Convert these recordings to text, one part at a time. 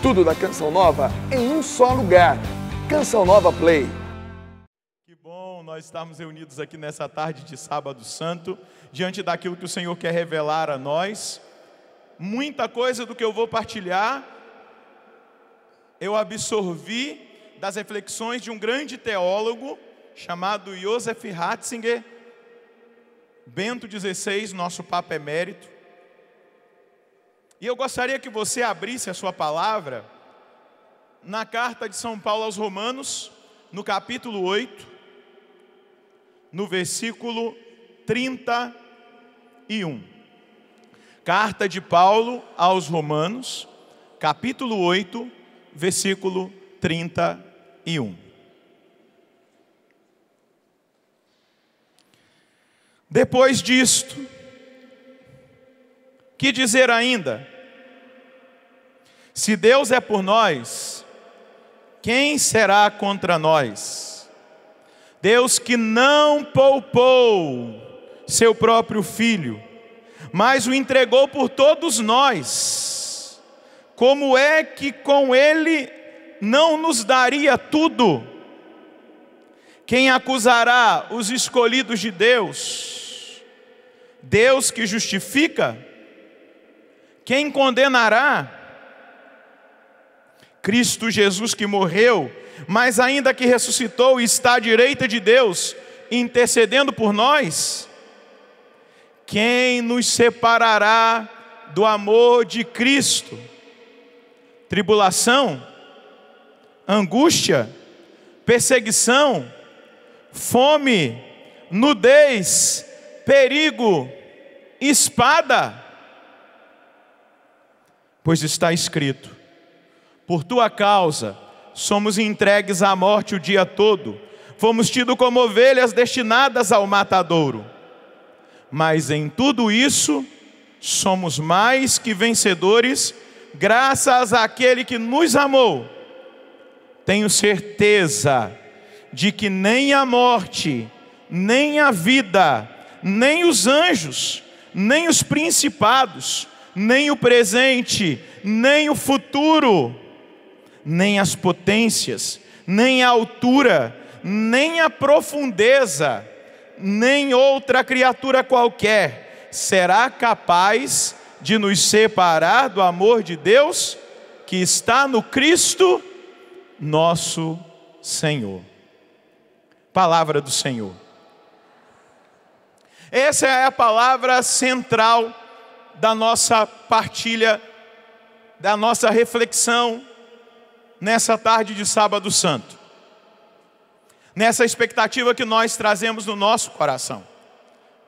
Tudo da Canção Nova em um só lugar. Canção Nova Play. Que bom nós estarmos reunidos aqui nessa tarde de Sábado Santo, diante daquilo que o Senhor quer revelar a nós. Muita coisa do que eu vou partilhar, eu absorvi das reflexões de um grande teólogo chamado Joseph Ratzinger, Bento XVI, nosso Papa Emérito. E eu gostaria que você abrisse a sua palavra na carta de São Paulo aos Romanos, no capítulo 8, no versículo 31. Carta de Paulo aos Romanos, capítulo 8, versículo 31. Depois disto, que dizer ainda? Se Deus é por nós, quem será contra nós? Deus que não poupou seu próprio Filho, mas o entregou por todos nós, como é que com Ele não nos daria tudo? Quem acusará os escolhidos de Deus? Deus que justifica? Quem condenará? Cristo Jesus que morreu, mas ainda que ressuscitou e está à direita de Deus, intercedendo por nós. Quem nos separará do amor de Cristo? Tribulação? Angústia? Perseguição? Fome? Nudez? Perigo? Espada? Pois está escrito: por tua causa somos entregues à morte o dia todo, fomos tidos como ovelhas destinadas ao matadouro. Mas em tudo isso somos mais que vencedores, graças àquele que nos amou. Tenho certeza de que nem a morte, nem a vida, nem os anjos, nem os principados, nem o presente, nem o futuro, nem as potências, nem a altura, nem a profundeza, nem outra criatura qualquer será capaz de nos separar do amor de Deus que está no Cristo nosso Senhor. Palavra do Senhor. Essa é a palavra central da nossa partilha, da nossa reflexão nessa tarde de Sábado Santo. Nessa expectativa que nós trazemos no nosso coração,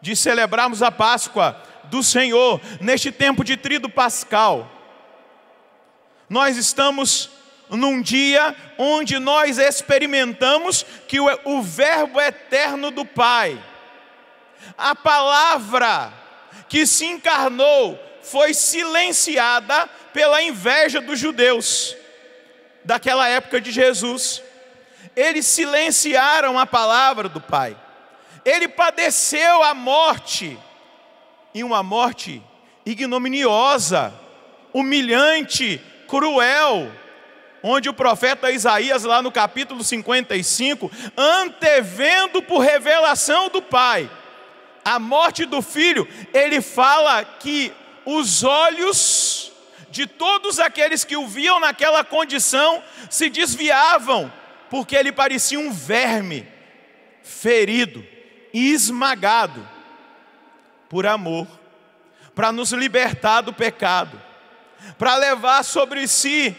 de celebrarmos a Páscoa do Senhor, neste tempo de tríduo pascal. Nós estamos num dia onde nós experimentamos que o Verbo eterno do Pai, a palavra que se encarnou, foi silenciada pela inveja dos judeus daquela época de Jesus. Eles silenciaram a palavra do Pai. Ele padeceu a morte, e uma morte ignominiosa, humilhante, cruel, onde o profeta Isaías, lá no capítulo 55, antevendo por revelação do Pai a morte do Filho, ele fala que os olhos de todos aqueles que o viam naquela condição se desviavam, porque ele parecia um verme ferido e esmagado por amor, para nos libertar do pecado, para levar sobre si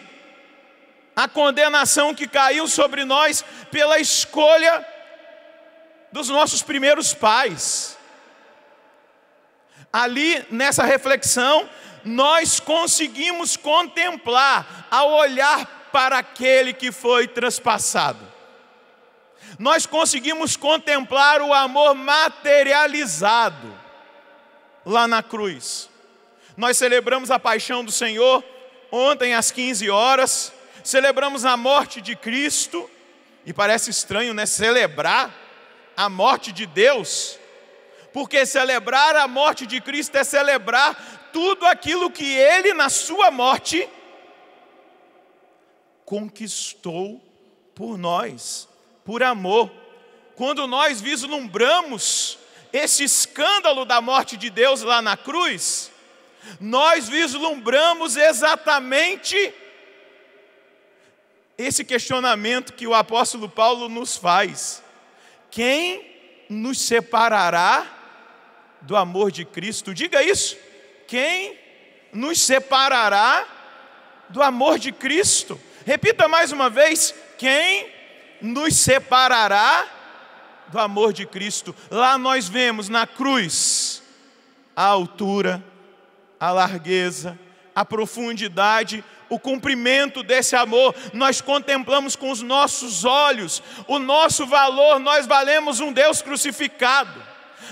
a condenação que caiu sobre nós pela escolha dos nossos primeiros pais. Ali, nessa reflexão, nós conseguimos contemplar, ao olhar para aquele que foi transpassado, nós conseguimos contemplar o amor materializado lá na cruz. Nós celebramos a paixão do Senhor ontem às 15 horas, celebramos a morte de Cristo, e parece estranho, né? Celebrar a morte de Deus, porque celebrar a morte de Cristo é celebrar tudo aquilo que Ele, na sua morte, conquistou por nós, por amor. Quando nós vislumbramos esse escândalo da morte de Deus lá na cruz, nós vislumbramos exatamente esse questionamento que o apóstolo Paulo nos faz: quem nos separará do amor de Cristo? Diga isso. Quem nos separará do amor de Cristo? Repita mais uma vez: quem nos separará do amor de Cristo? Lá nós vemos na cruz a altura, a largueza, a profundidade, o cumprimento desse amor. Nós contemplamos com os nossos olhos o nosso valor. Nós valemos um Deus crucificado.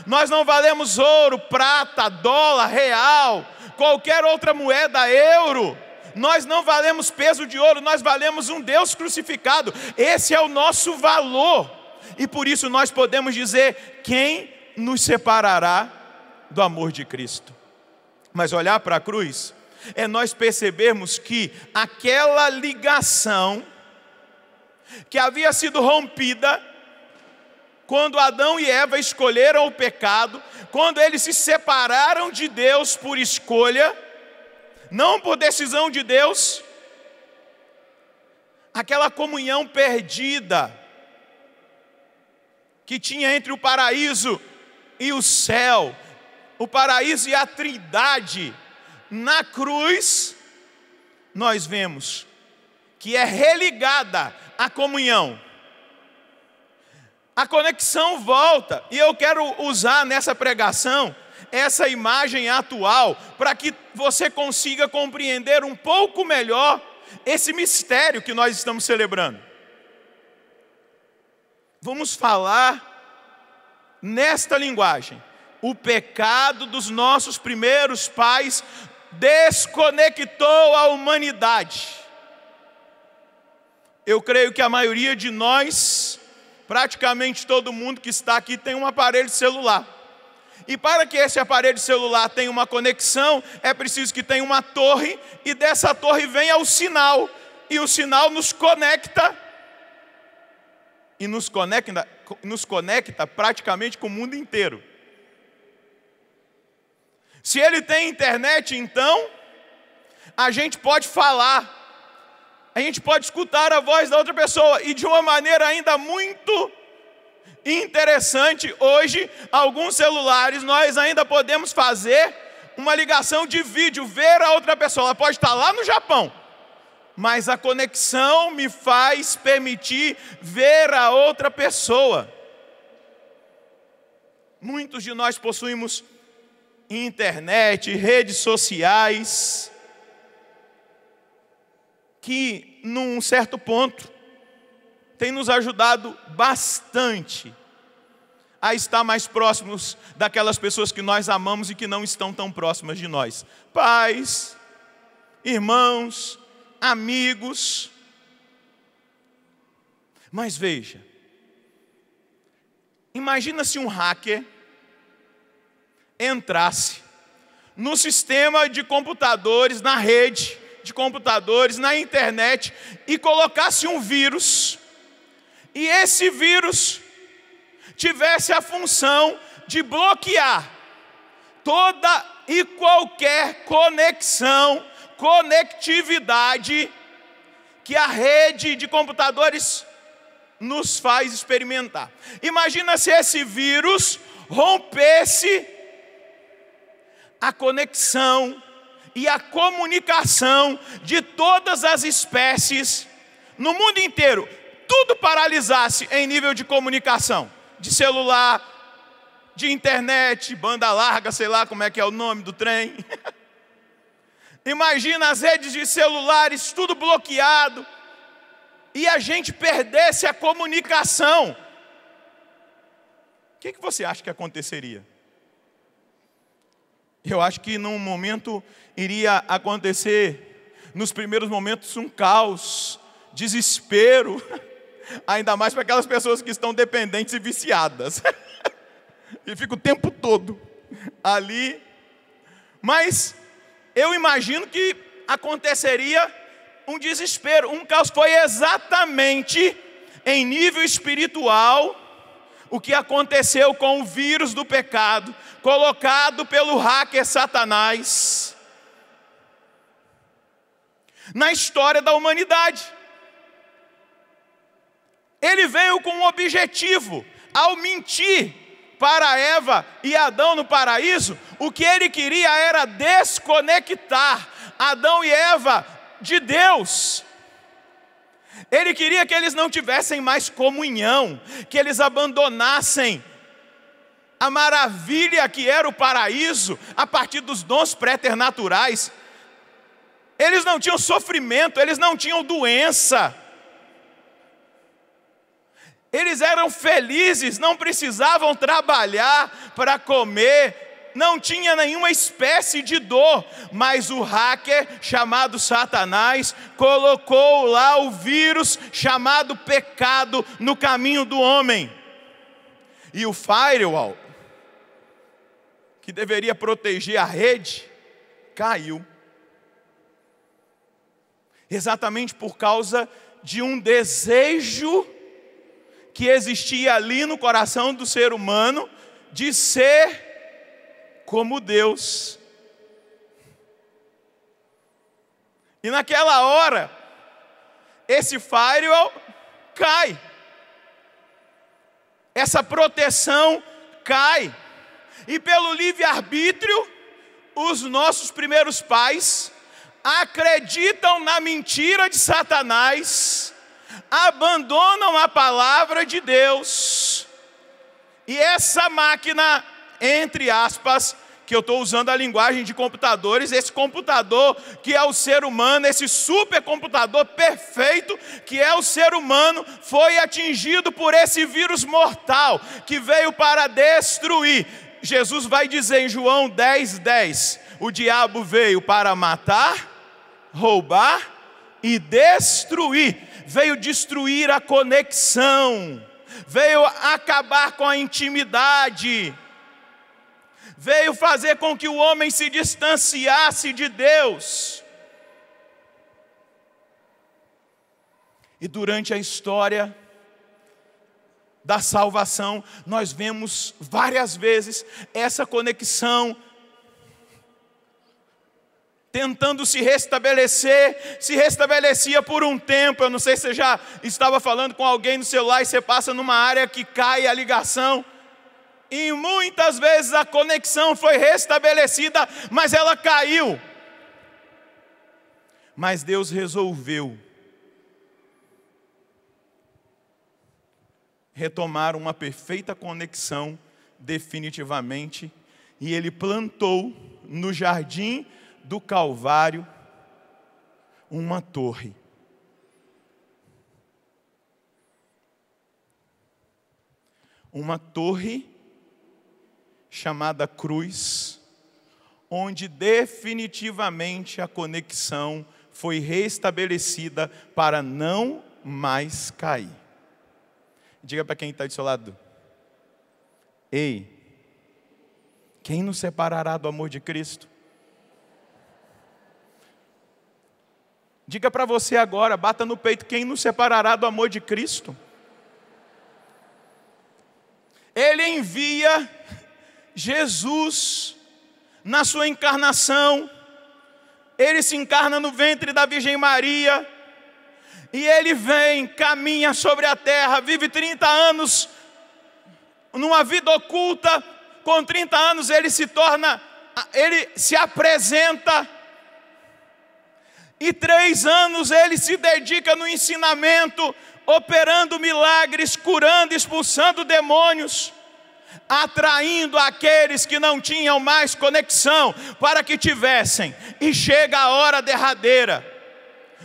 Nós não valemos ouro, prata, dólar, real, qualquer outra moeda, euro. Nós não valemos peso de ouro, nós valemos um Deus crucificado. Esse é o nosso valor. E por isso nós podemos dizer: quem nos separará do amor de Cristo? Mas olhar para a cruz é nós percebermos que aquela ligação que havia sido rompida quando Adão e Eva escolheram o pecado, quando eles se separaram de Deus por escolha, não por decisão de Deus, aquela comunhão perdida que tinha entre o paraíso e o céu, o paraíso e a trindade, na cruz, nós vemos que é religada a comunhão. A conexão volta, e eu quero usar nessa pregação essa imagem atual para que você consiga compreender um pouco melhor esse mistério que nós estamos celebrando. Vamos falar nesta linguagem. O pecado dos nossos primeiros pais desconectou a humanidade. Eu creio que a maioria de nós, praticamente todo mundo que está aqui, tem um aparelho celular. E para que esse aparelho celular tenha uma conexão, é preciso que tenha uma torre, e dessa torre venha o sinal, e o sinal nos conecta, e nos conecta praticamente com o mundo inteiro. Se ele tem internet, então, a gente pode falar, a gente pode escutar a voz da outra pessoa, e de uma maneira ainda muito interessante, hoje, alguns celulares, nós ainda podemos fazer uma ligação de vídeo, ver a outra pessoa. Ela pode estar lá no Japão, mas a conexão me faz permitir ver a outra pessoa. Muitos de nós possuímos internet, redes sociais, que num certo ponto tem nos ajudado bastante a estar mais próximos daquelas pessoas que nós amamos e que não estão tão próximas de nós. Pais, irmãos, amigos. Mas veja, imagina se um hacker entrasse no sistema de computadores, na rede de computadores, na internet, e colocasse um vírus, e esse vírus tivesse a função de bloquear toda e qualquer conectividade que a rede de computadores nos faz experimentar. Imagina se esse vírus rompesse a conexão e a comunicação de todas as espécies no mundo inteiro. Tudo paralisasse em nível de comunicação, de celular, de internet, banda larga, sei lá como é que é o nome do trem. Imagina as redes de celulares, tudo bloqueado, e a gente perdesse a comunicação. O que você acha que aconteceria? Eu acho que num momento iria acontecer, nos primeiros momentos, um caos, desespero, ainda mais para aquelas pessoas que estão dependentes e viciadas. E fica o tempo todo ali. Mas eu imagino que aconteceria um desespero, um caos. Foi exatamente em nível espiritual o que aconteceu com o vírus do pecado, colocado pelo hacker Satanás na história da humanidade. Ele veio com um objetivo: ao mentir para Eva e Adão no paraíso, o que ele queria era desconectar Adão e Eva de Deus. Ele queria que eles não tivessem mais comunhão, que eles abandonassem a maravilha que era o paraíso a partir dos dons préternaturais. Eles não tinham sofrimento, eles não tinham doença. Eles eram felizes, não precisavam trabalhar para comer, não tinha nenhuma espécie de dor. Mas o hacker chamado Satanás colocou lá o vírus chamado pecado no caminho do homem. E o firewall, que deveria proteger a rede, caiu. Exatamente por causa de um desejo que existia ali no coração do ser humano de ser como Deus. E naquela hora, esse firewall cai. Essa proteção cai. E pelo livre-arbítrio, os nossos primeiros pais acreditam na mentira de Satanás, abandonam a palavra de Deus. E essa máquina, entre aspas, que eu estou usando a linguagem de computadores, esse computador que é o ser humano, esse supercomputador perfeito que é o ser humano, foi atingido por esse vírus mortal que veio para destruir. Jesus vai dizer em João 10:10, o diabo veio para matar, roubar e destruir. Veio destruir a conexão, veio acabar com a intimidade, veio fazer com que o homem se distanciasse de Deus. E durante a história da salvação, nós vemos várias vezes essa conexão tentando se restabelecer, se restabelecia por um tempo. Eu não sei se você já estava falando com alguém no celular e você passa numa área que cai a ligação. E muitas vezes a conexão foi restabelecida, mas ela caiu. Mas Deus resolveu retomar uma perfeita conexão definitivamente. E Ele plantou no jardim do Calvário uma torre. Uma torre chamada cruz, onde definitivamente a conexão foi restabelecida para não mais cair. Diga para quem está do seu lado: ei, quem nos separará do amor de Cristo? Diga para você agora, bata no peito: quem nos separará do amor de Cristo? Ele envia Jesus na sua encarnação. Ele se encarna no ventre da Virgem Maria. E Ele vem, caminha sobre a terra, vive 30 anos numa vida oculta. Com 30 anos Ele se apresenta. E 3 anos Ele se dedica no ensinamento, operando milagres, curando, expulsando demônios, atraindo aqueles que não tinham mais conexão para que tivessem. E chega a hora derradeira,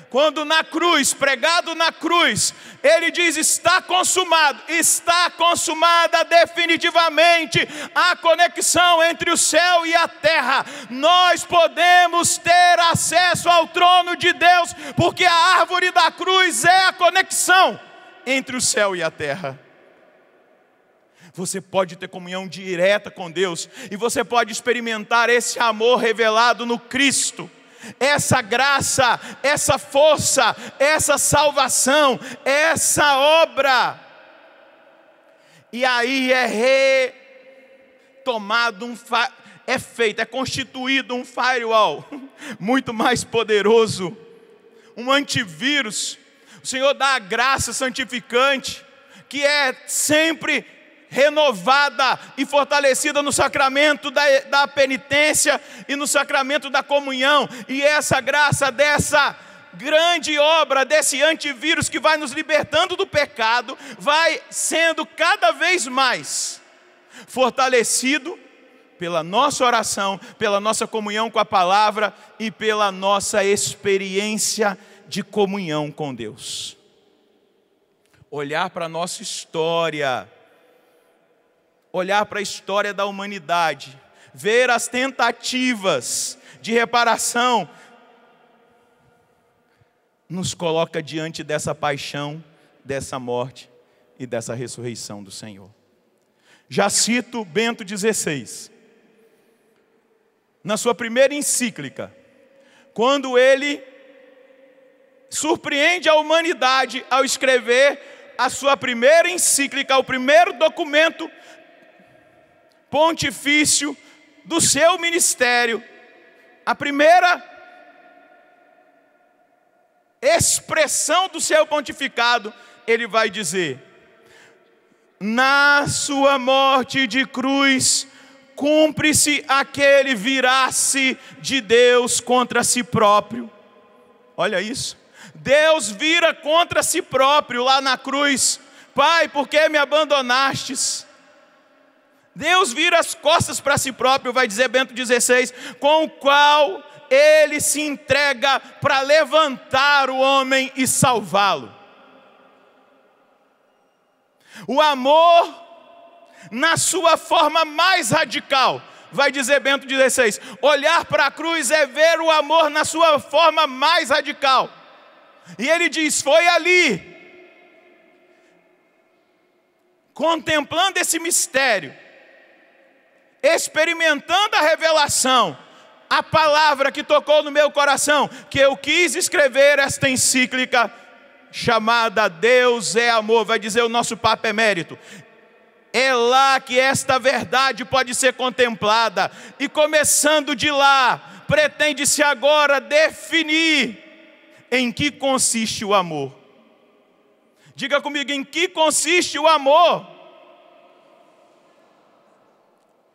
quando na cruz, pregado na cruz, Ele diz: está consumado, está consumada definitivamente a conexão entre o céu e a terra. Nós podemos ter acesso ao trono de Deus, porque a árvore da cruz é a conexão entre o céu e a terra. Você pode ter comunhão direta com Deus, e você pode experimentar esse amor revelado no Cristo, essa graça, essa força, essa salvação, essa obra. E aí é retomado é constituído um firewall muito mais poderoso, um antivírus. O Senhor dá a graça santificante, que é sempre renovada e fortalecida no sacramento da penitência e no sacramento da comunhão. E essa graça dessa grande obra, desse antivírus que vai nos libertando do pecado, vai sendo cada vez mais fortalecido pela nossa oração, pela nossa comunhão com a palavra e pela nossa experiência de comunhão com Deus. Olhar para a nossa história, olhar para a história da humanidade, ver as tentativas de reparação, nos coloca diante dessa paixão, dessa morte e dessa ressurreição do Senhor. Já cito Bento XVI, na sua primeira encíclica, quando ele surpreende a humanidade ao escrever a sua primeira encíclica, o primeiro documento pontifício do seu ministério, a primeira expressão do seu pontificado, ele vai dizer: na sua morte de cruz, cumpre-se aquele virar-se de Deus contra si próprio. Olha isso. Deus vira contra si próprio lá na cruz. Pai, por que me abandonastes? Deus vira as costas para si próprio, vai dizer Bento XVI, com o qual ele se entrega para levantar o homem e salvá-lo. O amor, na sua forma mais radical, vai dizer Bento XVI, olhar para a cruz é ver o amor na sua forma mais radical. E ele diz, foi ali, contemplando esse mistério, experimentando a revelação, a palavra que tocou no meu coração, que eu quis escrever esta encíclica chamada Deus é Amor. Vai dizer o nosso Papa Emérito. É lá que esta verdade pode ser contemplada. E começando de lá, pretende-se agora definir em que consiste o amor. Diga comigo, em que consiste o amor?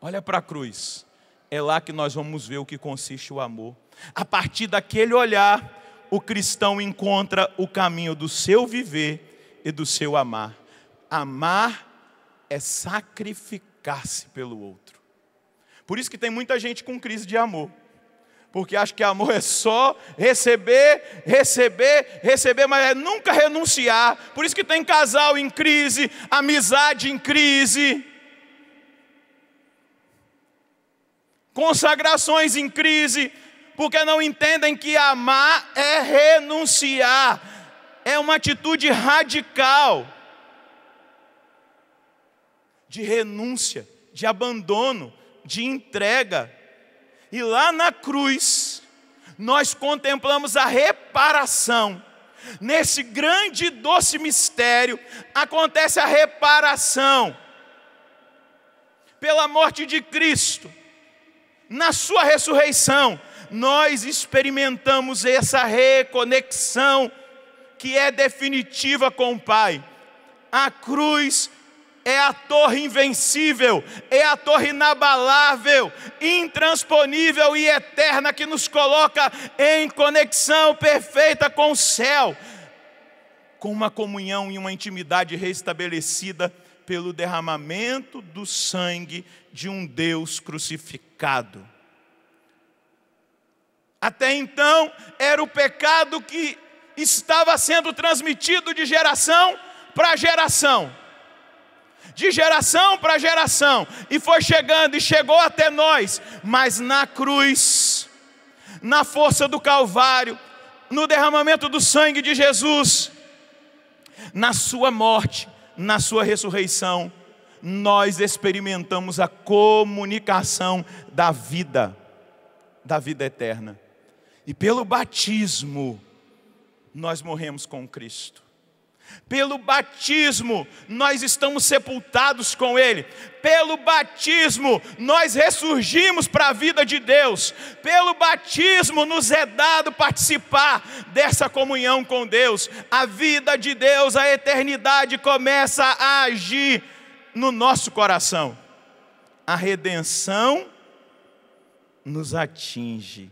Olha para a cruz. É lá que nós vamos ver o que consiste o amor. A partir daquele olhar, o cristão encontra o caminho do seu viver e do seu amar. Amar é sacrificar-se pelo outro. Por isso que tem muita gente com crise de amor. Porque acha que amor é só receber, receber, receber, mas é nunca renunciar. Por isso que tem casal em crise, amizade em crise, consagrações em crise, porque não entendem que amar é renunciar, é uma atitude radical, de renúncia, de abandono, de entrega. E lá na cruz, nós contemplamos a reparação. Nesse grande e doce mistério, acontece a reparação. Pela morte de Cristo, na sua ressurreição, nós experimentamos essa reconexão que é definitiva com o Pai. A cruz é a torre invencível, é a torre inabalável, intransponível e eterna que nos coloca em conexão perfeita com o céu, com uma comunhão e uma intimidade restabelecida pelo derramamento do sangue de um Deus crucificado. Até então, era o pecado que estava sendo transmitido de geração para geração. De geração para geração, e foi chegando e chegou até nós, mas na cruz, na força do Calvário, no derramamento do sangue de Jesus, na sua morte, na sua ressurreição, nós experimentamos a comunicação da vida eterna. E pelo batismo, nós morremos com Cristo. Pelo batismo, nós estamos sepultados com Ele. Pelo batismo, nós ressurgimos para a vida de Deus. Pelo batismo, nos é dado participar dessa comunhão com Deus. A vida de Deus, a eternidade começa a agir no nosso coração. A redenção nos atinge.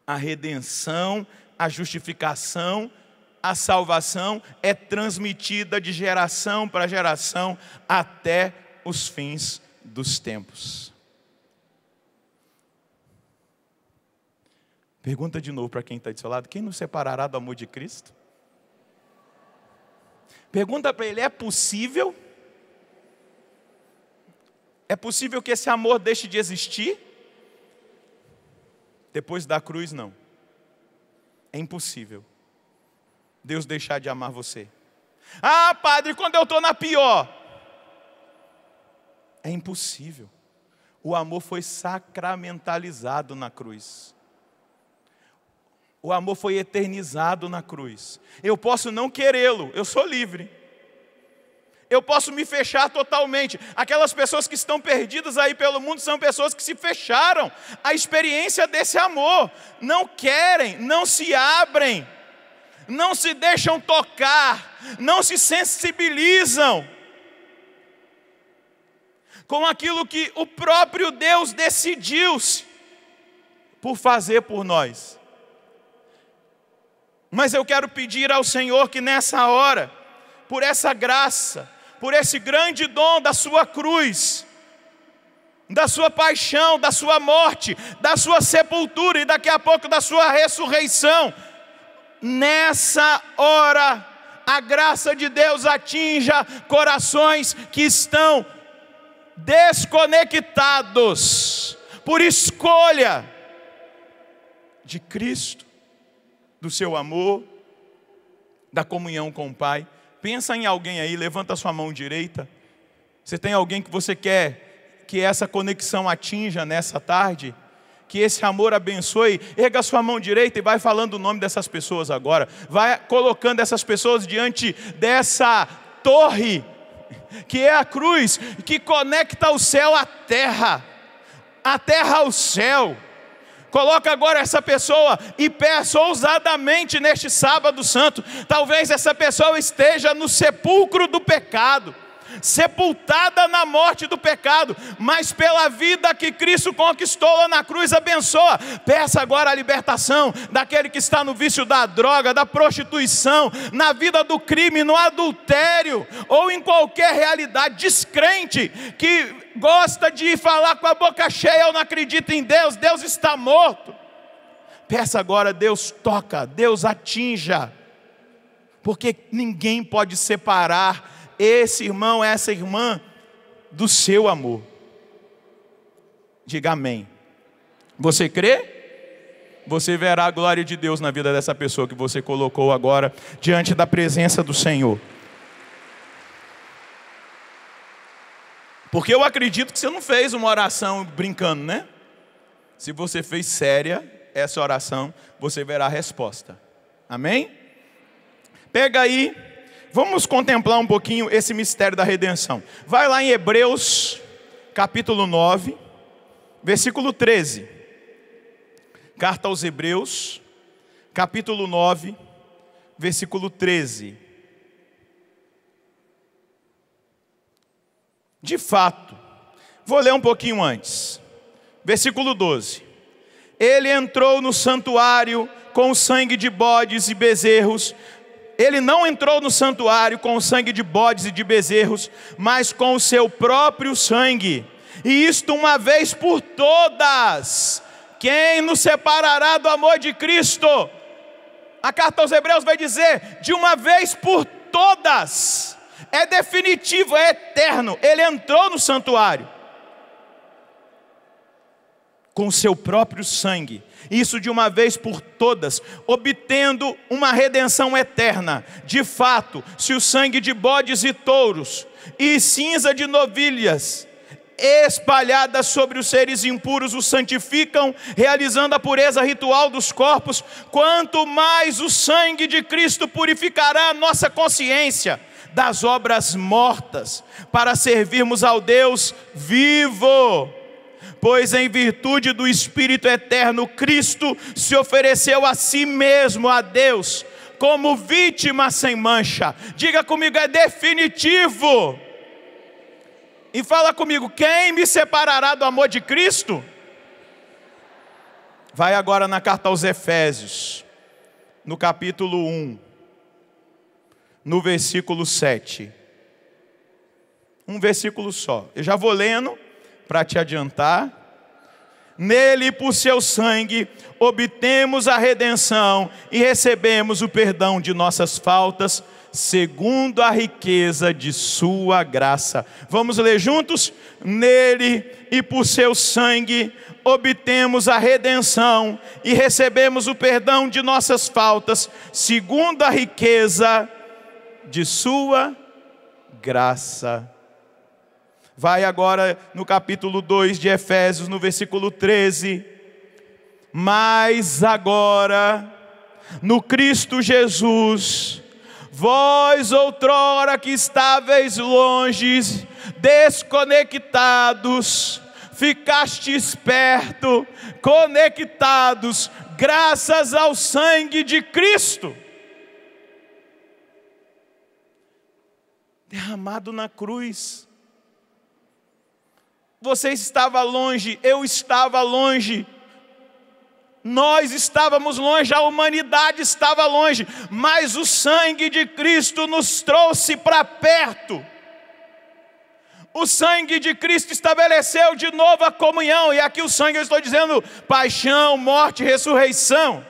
A redenção, a justificação, a salvação é transmitida de geração para geração até os fins dos tempos. Pergunta de novo para quem está do seu lado: quem nos separará do amor de Cristo? Pergunta para ele: é possível? É possível que esse amor deixe de existir? Depois da cruz, não. É impossível Deus deixar de amar você. Ah, padre, quando eu estou na pior. É impossível. O amor foi sacramentalizado na cruz. O amor foi eternizado na cruz. Eu posso não querê-lo, eu sou livre. Eu posso me fechar totalmente. Aquelas pessoas que estão perdidas aí pelo mundo são pessoas que se fecharam à experiência desse amor. Não querem, não se abrem, não se deixam tocar, não se sensibilizam com aquilo que o próprio Deus decidiu-se por fazer por nós. Mas eu quero pedir ao Senhor que nessa hora, por essa graça, por esse grande dom da sua cruz, da sua paixão, da sua morte, da sua sepultura e daqui a pouco da sua ressurreição, nessa hora, a graça de Deus atinja corações que estão desconectados por escolha de Cristo, do seu amor, da comunhão com o Pai. Pensa em alguém aí, levanta a sua mão direita. Você tem alguém que você quer que essa conexão atinja nessa tarde? Que esse amor abençoe? Erga a sua mão direita e vai falando o nome dessas pessoas agora. Vai colocando essas pessoas diante dessa torre, que é a cruz, que conecta o céu à terra, a terra ao céu. Coloca agora essa pessoa e peça ousadamente neste sábado santo. Talvez essa pessoa esteja no sepulcro do pecado, sepultada na morte do pecado, mas pela vida que Cristo conquistou lá na cruz, abençoa. Peça agora a libertação daquele que está no vício da droga, da prostituição, na vida do crime, no adultério, ou em qualquer realidade, descrente, que gosta de falar com a boca cheia: eu não acredito em Deus, Deus está morto. Peça agora: Deus toca, Deus atinja, porque ninguém pode separar esse irmão, essa irmã do seu amor. Diga amém. Você crê? Você verá a glória de Deus na vida dessa pessoa que você colocou agora diante da presença do Senhor. Porque eu acredito que você não fez uma oração brincando, né? Se você fez séria essa oração, você verá a resposta. Amém? Pega aí, vamos contemplar um pouquinho esse mistério da redenção. Vai lá em Hebreus, capítulo 9, versículo 13. Carta aos Hebreus, capítulo 9, versículo 13. De fato, vou ler um pouquinho antes. Versículo 12. Ele entrou no santuário com o sangue de bodes e bezerros. Ele não entrou no santuário com o sangue de bodes e de bezerros, mas com o seu próprio sangue. E isto uma vez por todas. Quem nos separará do amor de Cristo? A carta aos Hebreus vai dizer: de uma vez por todas. É definitivo, é eterno. Ele entrou no santuário com o seu próprio sangue, isso de uma vez por todas, obtendo uma redenção eterna. De fato, se o sangue de bodes e touros e cinza de novilhas espalhadas sobre os seres impuros os santificam, realizando a pureza ritual dos corpos, quanto mais o sangue de Cristo purificará a nossa consciência das obras mortas, para servirmos ao Deus vivo. Pois em virtude do Espírito eterno, Cristo se ofereceu a si mesmo a Deus, como vítima sem mancha. Diga comigo, é definitivo. E fala comigo, quem me separará do amor de Cristo? Vai agora na carta aos Efésios, no capítulo 1, no versículo 7. Um versículo só. Eu já vou lendo para te adiantar. Nele, por seu sangue, obtemos a redenção e recebemos o perdão de nossas faltas, segundo a riqueza de sua graça. Vamos ler juntos? Nele e por seu sangue obtemos a redenção e recebemos o perdão de nossas faltas, segundo a riqueza de sua graça. Vai agora no capítulo 2 de Efésios, no versículo 13. Mas agora, no Cristo Jesus, vós outrora que estáveis longe, desconectados, ficastes perto, conectados, graças ao sangue de Cristo, derramado na cruz. Você estava longe, eu estava longe, nós estávamos longe, a humanidade estava longe, mas o sangue de Cristo nos trouxe para perto. O sangue de Cristo estabeleceu de novo a comunhão, e aqui o sangue eu estou dizendo paixão, morte, ressurreição.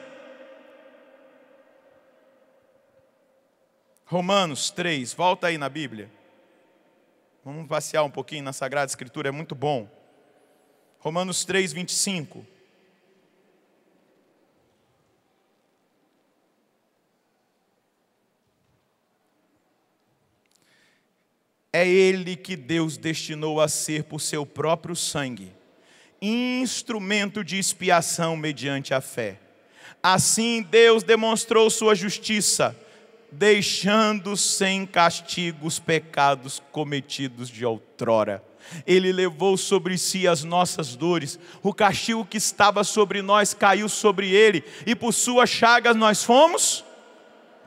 Romanos 3, volta aí na Bíblia. Vamos passear um pouquinho na Sagrada Escritura, é muito bom. Romanos 3, 25. É Ele que Deus destinou a ser por seu próprio sangue, instrumento de expiação mediante a fé. Assim Deus demonstrou sua justiça, deixando sem castigo os pecados cometidos de outrora. Ele levou sobre si as nossas dores, o castigo que estava sobre nós caiu sobre ele, e por suas chagas nós fomos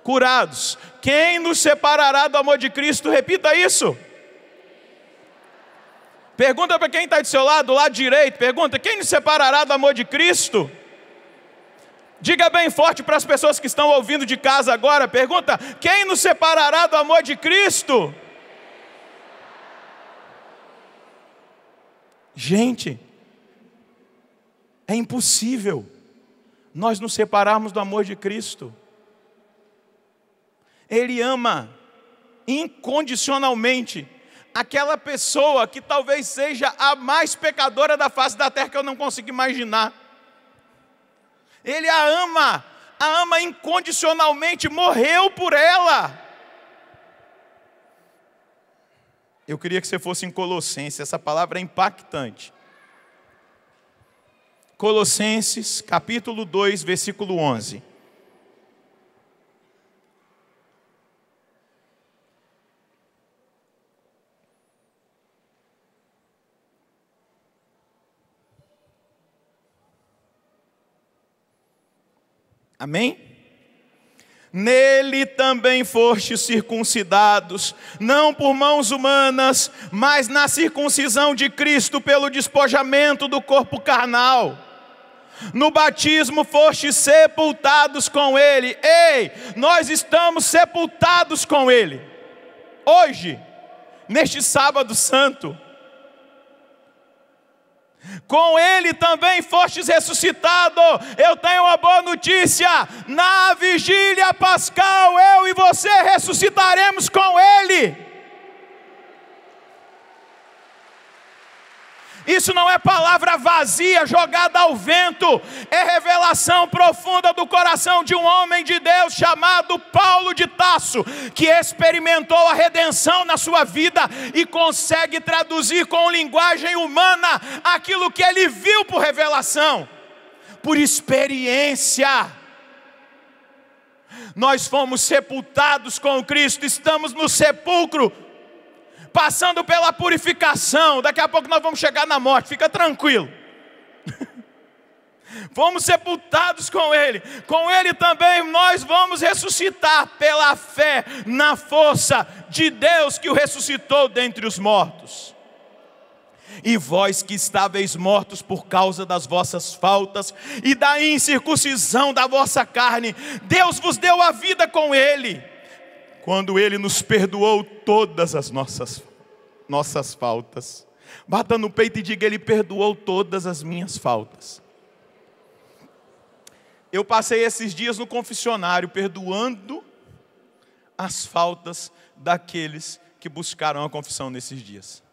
curados. Quem nos separará do amor de Cristo? Repita isso. Pergunta para quem está do seu lado, do lado direito, pergunta, quem nos separará do amor de Cristo? Diga bem forte para as pessoas que estão ouvindo de casa agora, pergunta, quem nos separará do amor de Cristo? Gente, é impossível nós nos separarmos do amor de Cristo. Ele ama incondicionalmente aquela pessoa que talvez seja a mais pecadora da face da terra que eu não consigo imaginar. Ele a ama incondicionalmente, morreu por ela. Eu queria que você fosse em Colossenses, essa palavra é impactante. Colossenses, capítulo 2, versículo 11. Amém? Nele também fostes circuncidados, não por mãos humanas, mas na circuncisão de Cristo pelo despojamento do corpo carnal. No batismo fostes sepultados com Ele. Ei, nós estamos sepultados com Ele. Hoje, neste sábado santo. Com Ele também fostes ressuscitado. Eu tenho uma boa notícia. Na vigília pascal, eu e você ressuscitaremos com Ele. Isso não é palavra vazia, jogada ao vento. É revelação profunda do coração de um homem de Deus chamado Paulo de Tarso, que experimentou a redenção na sua vida e consegue traduzir com linguagem humana aquilo que ele viu por revelação, por experiência. Nós fomos sepultados com Cristo, estamos no sepulcro, passando pela purificação. Daqui a pouco nós vamos chegar na morte, fica tranquilo. Fomos sepultados com Ele também nós vamos ressuscitar pela fé na força de Deus que o ressuscitou dentre os mortos. E vós que estáveis mortos por causa das vossas faltas e da incircuncisão da vossa carne, Deus vos deu a vida com Ele, quando Ele nos perdoou todas as nossas faltas. Bata no peito e diga: Ele perdoou todas as minhas faltas. Eu passei esses dias no confessionário perdoando as faltas daqueles que buscaram a confissão nesses dias.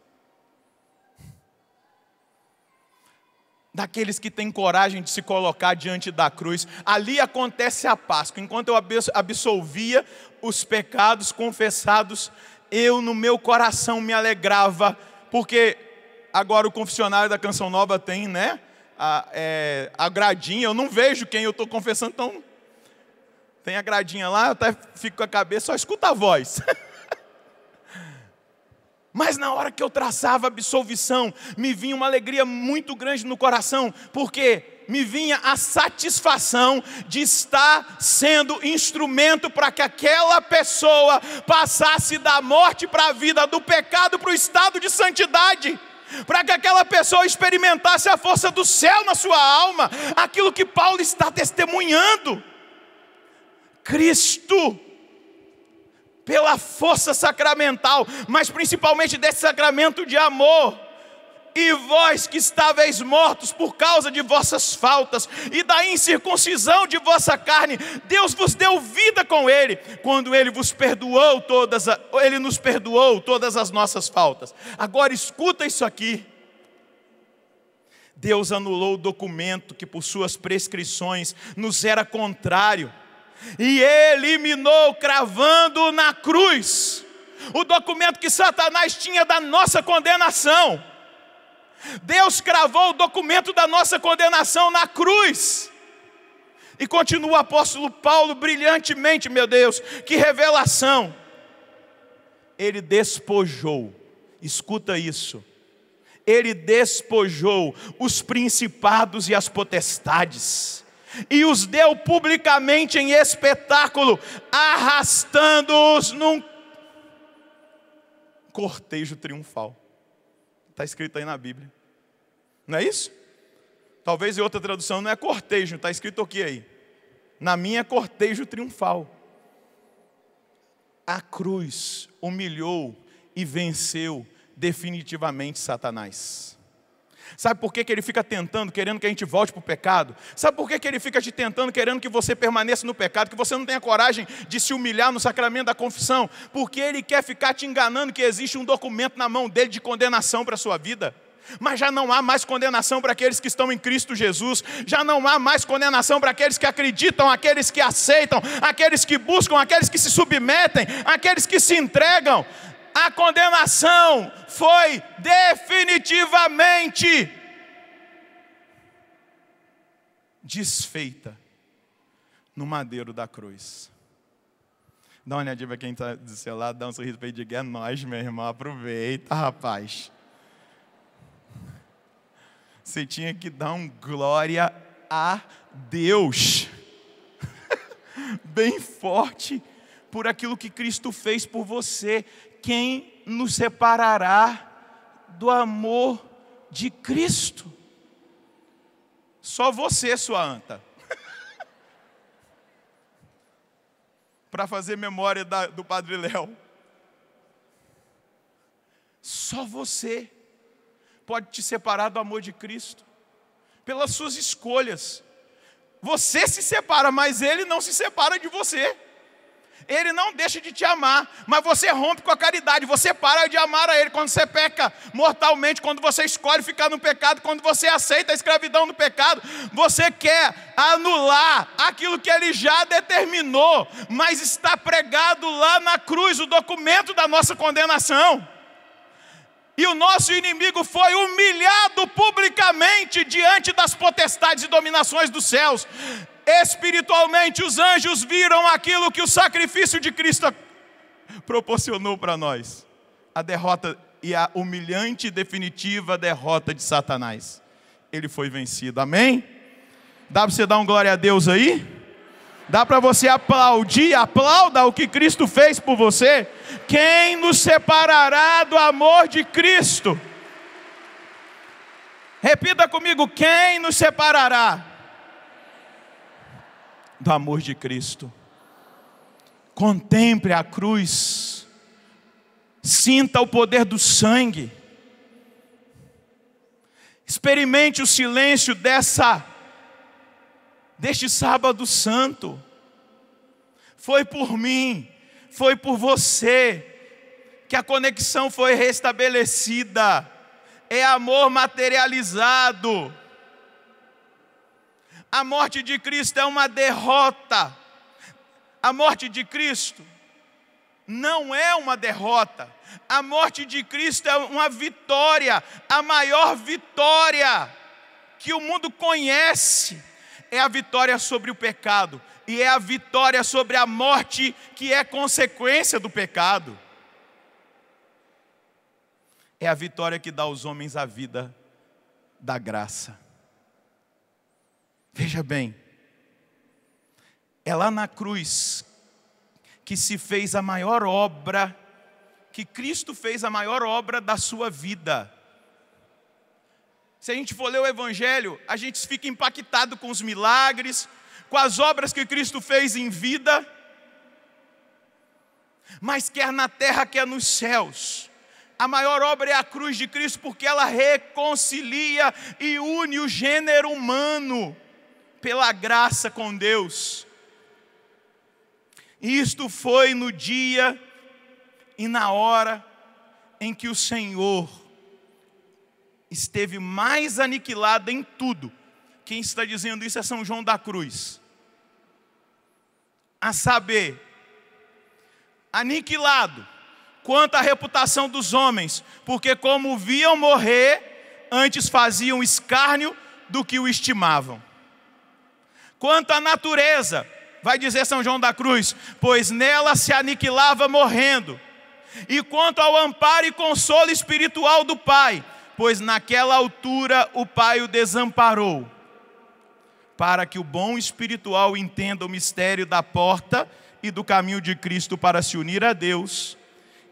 Daqueles que têm coragem de se colocar diante da cruz. Ali acontece a Páscoa. Enquanto eu absolvia os pecados confessados, eu no meu coração me alegrava, porque agora o confessionário da Canção Nova tem, né, a gradinha. Eu não vejo quem eu estou confessando, então tem a gradinha lá, eu até fico com a cabeça, só escuta a voz. Mas na hora que eu traçava a absolvição, me vinha uma alegria muito grande no coração, porque me vinha a satisfação de estar sendo instrumento para que aquela pessoa passasse da morte para a vida, do pecado para o estado de santidade, para que aquela pessoa experimentasse a força do céu na sua alma, aquilo que Paulo está testemunhando. Cristo, pela força sacramental, mas principalmente desse sacramento de amor. E vós que estáveis mortos por causa de vossas faltas e da incircuncisão de vossa carne, Deus vos deu vida com Ele, quando Ele nos perdoou todas as nossas faltas. Agora escuta isso aqui. Deus anulou o documento que por suas prescrições nos era contrário, e eliminou, cravando na cruz, o documento que Satanás tinha da nossa condenação. Deus cravou o documento da nossa condenação na cruz. E continua o apóstolo Paulo brilhantemente, meu Deus, que revelação. Ele despojou, escuta isso, Ele despojou os principados e as potestades, e os deu publicamente em espetáculo, arrastando-os num cortejo triunfal. Está escrito aí na Bíblia, não é isso? Talvez em outra tradução não é cortejo, está escrito o que aí? Na minha é cortejo triunfal. A cruz humilhou e venceu definitivamente Satanás. Sabe por que ele fica tentando, querendo que a gente volte para o pecado? Sabe por que ele fica te tentando, querendo que você permaneça no pecado, que você não tenha coragem de se humilhar no sacramento da confissão? Porque ele quer ficar te enganando que existe um documento na mão dele de condenação para a sua vida. Mas já não há mais condenação para aqueles que estão em Cristo Jesus. Já não há mais condenação para aqueles que acreditam, aqueles que aceitam, aqueles que buscam, aqueles que se submetem, aqueles que se entregam. A condenação foi definitivamente desfeita no madeiro da cruz. Dá uma olhadinha para quem está do seu lado, dá um sorriso para ele e diga: é nóis, meu irmão, aproveita, rapaz. Você tinha que dar um glória a Deus, bem forte, por aquilo que Cristo fez por você. Quem nos separará do amor de Cristo? Só você, sua anta. Para fazer memória do Padre Léo. Só você pode te separar do amor de Cristo, pelas suas escolhas. Você se separa, mas Ele não se separa de você. Ele não deixa de te amar, mas você rompe com a caridade, você para de amar a Ele quando você peca mortalmente, quando você escolhe ficar no pecado, quando você aceita a escravidão do pecado, você quer anular aquilo que Ele já determinou, mas está pregado lá na cruz, o documento da nossa condenação. E o nosso inimigo foi humilhado publicamente diante das potestades e dominações dos céus. Espiritualmente, os anjos viram aquilo que o sacrifício de Cristo proporcionou para nós. A derrota e a humilhante e definitiva derrota de Satanás. Ele foi vencido, amém? Dá para você dar um glória a Deus aí? Dá para você aplaudir, aplauda o que Cristo fez por você? Quem nos separará do amor de Cristo? Repita comigo, quem nos separará do amor de Cristo? Contemple a cruz, sinta o poder do sangue, experimente o silêncio deste sábado santo. Foi por mim, foi por você que a conexão foi restabelecida. É amor materializado. A morte de Cristo é uma derrota. A morte de Cristo não é uma derrota. A morte de Cristo é uma vitória, a maior vitória que o mundo conhece. É a vitória sobre o pecado, e é a vitória sobre a morte que é consequência do pecado. É a vitória que dá aos homens a vida da graça. Veja bem, é lá na cruz que se fez a maior obra, que Cristo fez a maior obra da sua vida. Se a gente for ler o Evangelho, a gente fica impactado com os milagres, com as obras que Cristo fez em vida, mas quer na terra, quer nos céus. A maior obra é a cruz de Cristo, porque ela reconcilia e une o gênero humano pela graça com Deus. Isto foi no dia e na hora em que o Senhor esteve mais aniquilado em tudo. Quem está dizendo isso é São João da Cruz. A saber, aniquilado quanto à reputação dos homens, porque como o viam morrer, antes faziam escárnio do que o estimavam. Quanto à natureza, vai dizer São João da Cruz, pois nela se aniquilava morrendo. E quanto ao amparo e consolo espiritual do Pai, pois naquela altura o Pai o desamparou, para que o bom espiritual entenda o mistério da porta e do caminho de Cristo para se unir a Deus,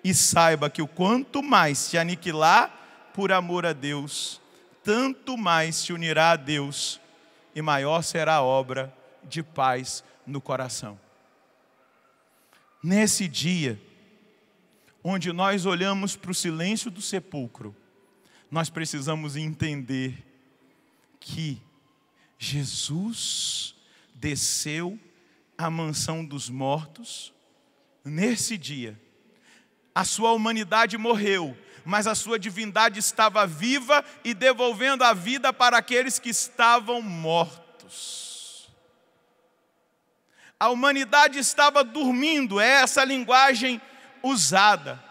e saiba que o quanto mais se aniquilar por amor a Deus, tanto mais se unirá a Deus, e maior será a obra de paz no coração. Nesse dia, onde nós olhamos para o silêncio do sepulcro, nós precisamos entender que Jesus desceu à mansão dos mortos. Nesse dia, a sua humanidade morreu, mas a sua divindade estava viva e devolvendo a vida para aqueles que estavam mortos. A humanidade estava dormindo, é essa linguagem usada.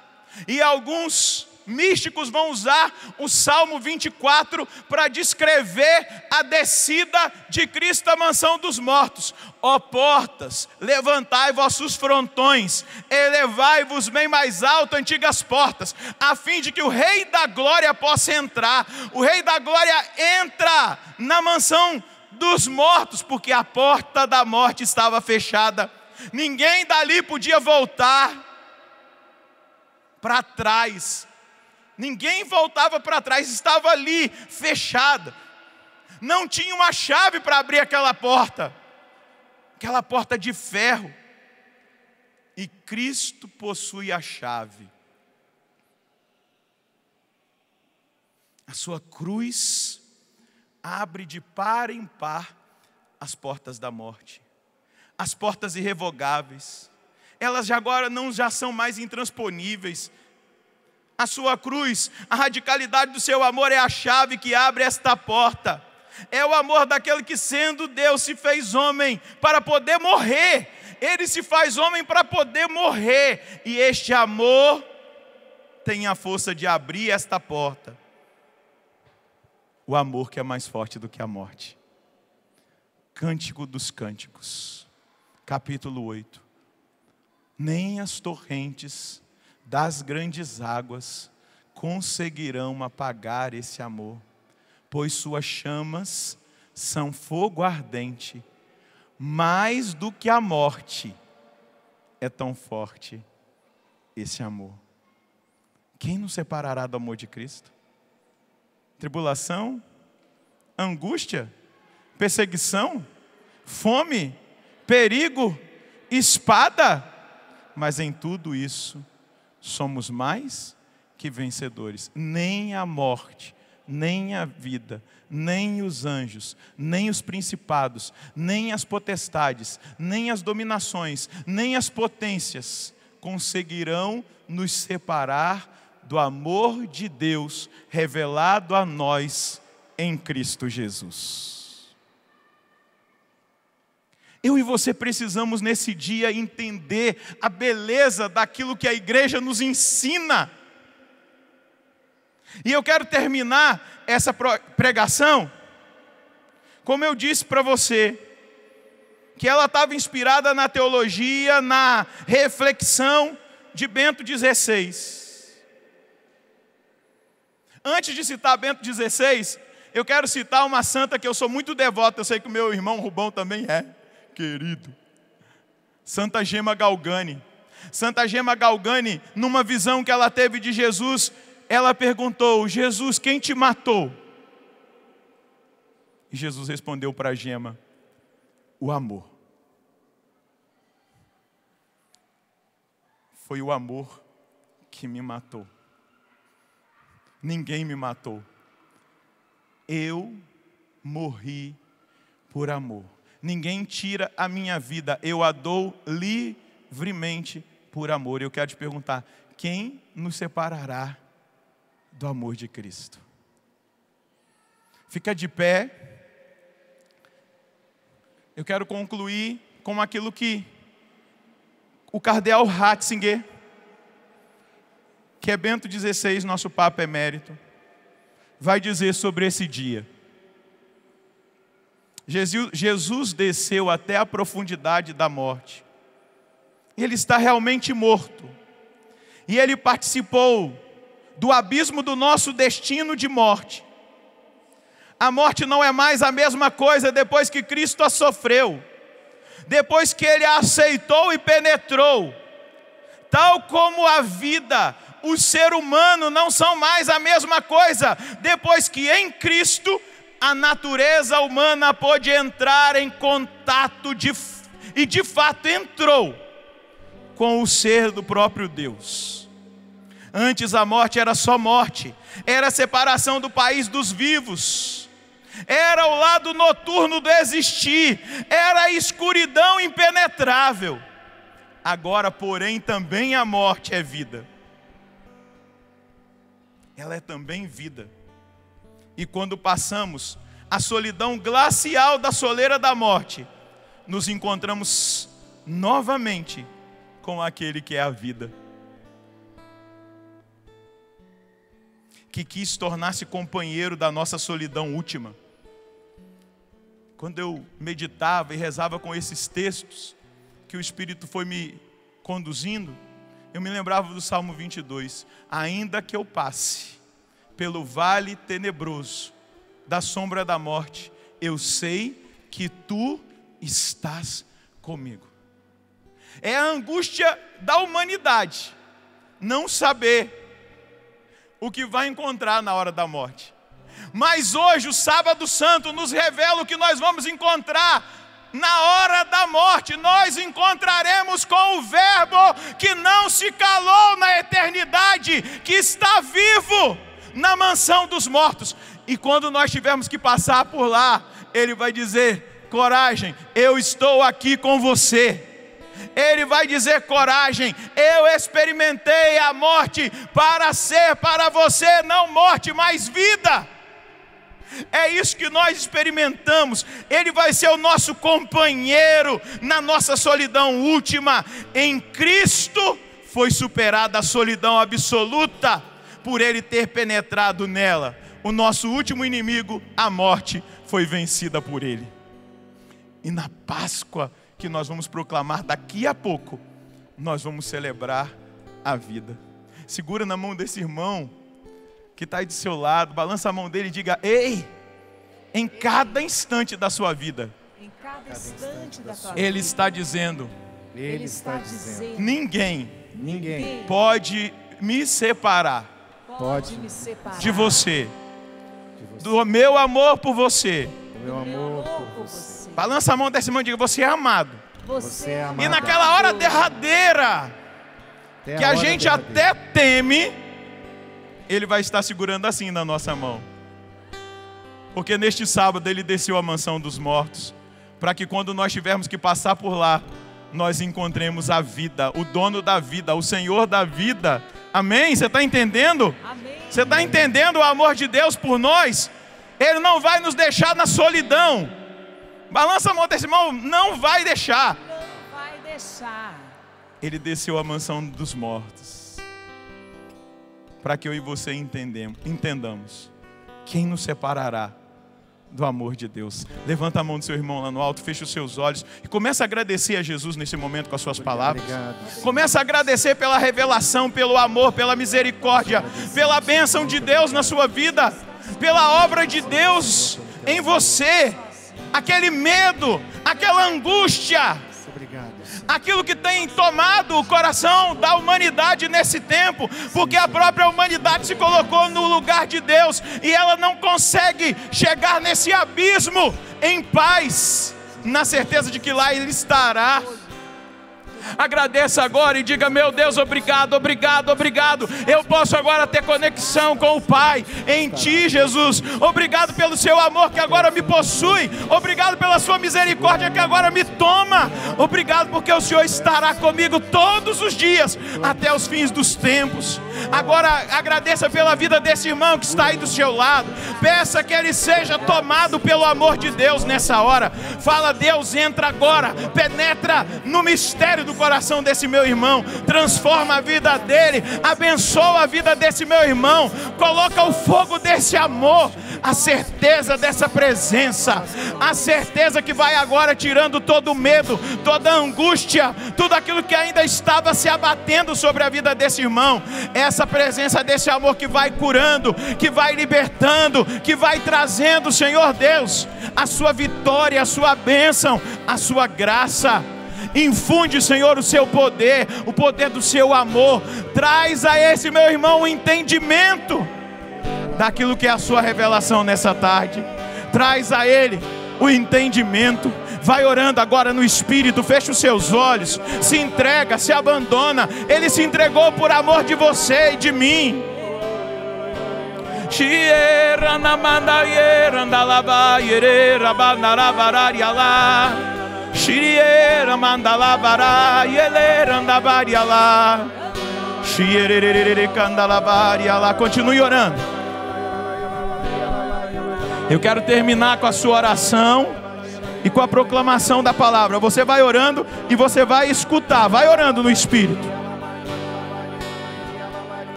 E alguns místicos vão usar o Salmo 24 para descrever a descida de Cristo à mansão dos mortos. Ó portas, levantai vossos frontões, elevai-vos bem mais alto, antigas portas, a fim de que o Rei da Glória possa entrar. O Rei da Glória entra na mansão dos mortos, porque a porta da morte estava fechada. Ninguém dali podia voltar para trás. Ninguém voltava para trás, estava ali, fechada. Não tinha uma chave para abrir aquela porta de ferro. E Cristo possui a chave. A sua cruz abre de par em par as portas da morte, as portas irrevogáveis. elas agora não já são mais intransponíveis. A sua cruz, a radicalidade do seu amor é a chave que abre esta porta. É o amor daquele que, sendo Deus, se fez homem para poder morrer. Ele se faz homem para poder morrer. E este amor tem a força de abrir esta porta. O amor que é mais forte do que a morte. Cântico dos Cânticos, capítulo 8. Nem as torrentes das grandes águas conseguirão apagar esse amor, pois suas chamas são fogo ardente, mais do que a morte é tão forte esse amor. Quem nos separará do amor de Cristo? Tribulação? Angústia? Perseguição? Fome? Perigo? Espada? Mas em tudo isso somos mais que vencedores. Nem a morte, nem a vida, nem os anjos, nem os principados, nem as potestades, nem as dominações, nem as potências conseguirão nos separar do amor de Deus revelado a nós em Cristo Jesus. Eu e você precisamos nesse dia entender a beleza daquilo que a igreja nos ensina. E eu quero terminar essa pregação, como eu disse para você, que ela estava inspirada na teologia, na reflexão de Bento XVI. Antes de citar Bento XVI, eu quero citar uma santa que eu sou muito devoto, eu sei que o meu irmão Rubão também é, querido. Santa Gema Galgani. Santa Gema Galgani, numa visão que ela teve de Jesus, ela perguntou: Jesus, quem te matou? E Jesus respondeu para Gema: o amor. Foi o amor que me matou. Ninguém me matou. Eu morri por amor. Ninguém tira a minha vida, eu a dou livremente por amor. Eu quero te perguntar: quem nos separará do amor de Cristo? Fica de pé. Eu quero concluir com aquilo que o cardeal Ratzinger, que é Bento XVI, nosso Papa Emérito, vai dizer sobre esse dia. Jesus desceu até a profundidade da morte. Ele está realmente morto. E ele participou do abismo do nosso destino de morte. A morte não é mais a mesma coisa depois que Cristo a sofreu. Depois que Ele a aceitou e penetrou. Tal como a vida, o ser humano não são mais a mesma coisa. Depois que em Cristo a natureza humana pôde entrar em contato e de fato entrou com o ser do próprio Deus. Antes a morte era só morte, era a separação do país dos vivos, era o lado noturno do existir, era a escuridão impenetrável. Agora, porém, também a morte é vida. Ela é também vida. E quando passamos a solidão glacial da soleira da morte, nos encontramos novamente com aquele que é a vida, que quis tornar-se companheiro da nossa solidão última. Quando eu meditava e rezava com esses textos, que o Espírito foi me conduzindo, eu me lembrava do Salmo 22. Ainda que eu passe pelo vale tenebroso da sombra da morte, eu sei que tu estás comigo. É a angústia da humanidade não saber o que vai encontrar na hora da morte. Mas hoje o Sábado Santo nos revela o que nós vamos encontrar na hora da morte. Nós encontraremos com o Verbo que não se calou na eternidade, que está vivo na mansão dos mortos. E quando nós tivermos que passar por lá, Ele vai dizer: coragem, eu estou aqui com você. Ele vai dizer: coragem, eu experimentei a morte para ser para você não morte, mas vida. É isso que nós experimentamos. Ele vai ser o nosso companheiro na nossa solidão última. Em Cristo foi superada a solidão absoluta, por Ele ter penetrado nela. O nosso último inimigo, a morte, foi vencida por Ele. E na Páscoa, que nós vamos proclamar daqui a pouco, nós vamos celebrar a vida. Segura na mão desse irmão que está aí do seu lado, balança a mão dele e diga: ei, em cada instante da sua vida, em cada instante da tua Ele vida, está dizendo: Ele está dizendo, ninguém Ninguém pode me separar pode me separar de você, do meu amor por você. do meu amor por você. Balança a mão desse irmão e diga: você é amado. Você é amado. E naquela hora derradeira, Até que a hora gente derradeira. até teme, Ele vai estar segurando assim na nossa mão. Porque neste sábado Ele desceu à mansão dos mortos, para que quando nós tivermos que passar por lá, nós encontremos a vida, o dono da vida, o Senhor da vida. Amém? Você está entendendo? Amém. Você está entendendo o amor de Deus por nós? Ele não vai nos deixar na solidão. Balança a mão desse irmão: não vai deixar. Não vai deixar. Ele desceu à mansão dos mortos, para que eu e você entendamos quem nos separará do amor de Deus. Levanta a mão do seu irmão lá no alto, fecha os seus olhos e começa a agradecer a Jesus nesse momento com as suas palavras. Obrigado. Começa a agradecer pela revelação, pelo amor, pela misericórdia, pela bênção de Deus na sua vida, pela obra de Deus em você. Aquele medo, aquela angústia, Obrigado. aquilo que tem tomado o coração da humanidade nesse tempo, porque a própria humanidade se colocou no lugar de Deus e ela não consegue chegar nesse abismo em paz, na certeza de que lá Ele estará. Agradeça agora e diga: meu Deus, obrigado, obrigado, obrigado. Eu posso agora ter conexão com o Pai em Ti, Jesus. Obrigado pelo Seu amor que agora me possui. Obrigado pela Sua misericórdia que agora me toma. Obrigado porque o Senhor estará comigo todos os dias até os fins dos tempos. Agora agradeça pela vida desse irmão que está aí do seu lado. Peça que ele seja tomado pelo amor de Deus nessa hora. Fala: Deus, entra agora, penetra no mistério do coração desse meu irmão, transforma a vida dele, abençoa a vida desse meu irmão, coloca o fogo desse amor, a certeza dessa presença, a certeza que vai agora tirando todo o medo, toda a angústia, tudo aquilo que ainda estava se abatendo sobre a vida desse irmão. Essa presença desse amor que vai curando, que vai libertando, que vai trazendo, Senhor Deus, a sua vitória, a sua bênção, a sua graça. Infunde, Senhor, o Seu poder, o poder do Seu amor. Traz a esse meu irmão o entendimento daquilo que é a Sua revelação nessa tarde. Traz a ele o entendimento. Vai orando agora no Espírito, fecha os seus olhos, se entrega, se abandona. Ele se entregou por amor de você e de mim. Shiriera mandalabara yelera andabaria lá. Shirerere candalabaria lá. Continue orando. Eu quero terminar com a sua oração e com a proclamação da palavra. Você vai orando e você vai escutar. Vai orando no Espírito.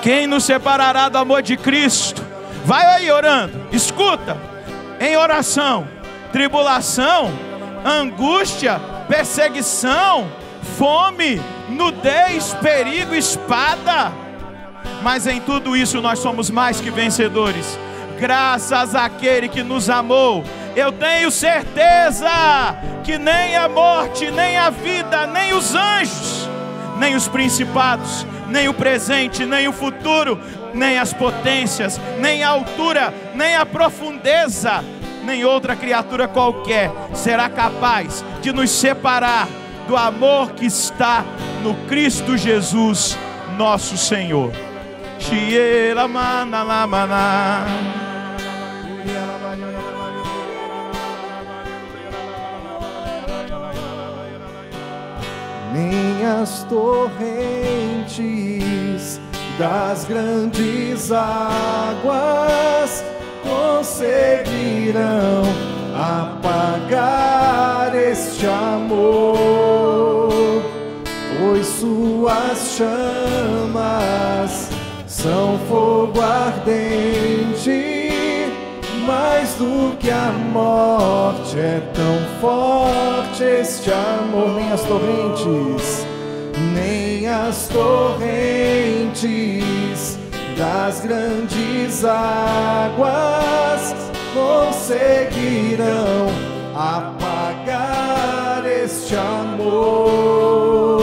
Quem nos separará do amor de Cristo? Vai aí orando, escuta, em oração: tribulação, angústia, perseguição, fome, nudez, perigo, espada. Mas em tudo isso nós somos mais que vencedores, graças àquele que nos amou. Eu tenho certeza que nem a morte, nem a vida, nem os anjos, nem os principados, nem o presente, nem o futuro, nem as potências, nem a altura, nem a profundeza, nem outra criatura qualquer será capaz de nos separar do amor que está no Cristo Jesus, nosso Senhor. nem as torrentes das grandes águas conseguirão apagar este amor, pois suas chamas são fogo ardente. Mais do que a morte é tão forte este amor. Nem as torrentes das grandes águas conseguirão apagar este amor,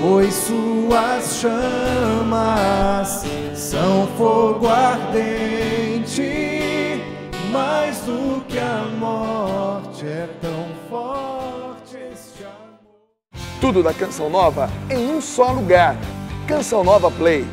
pois suas chamas são fogo ardente. Mais do que a morte é tão forte este amor. Tudo da Canção Nova em um só lugar. Canção Nova Play.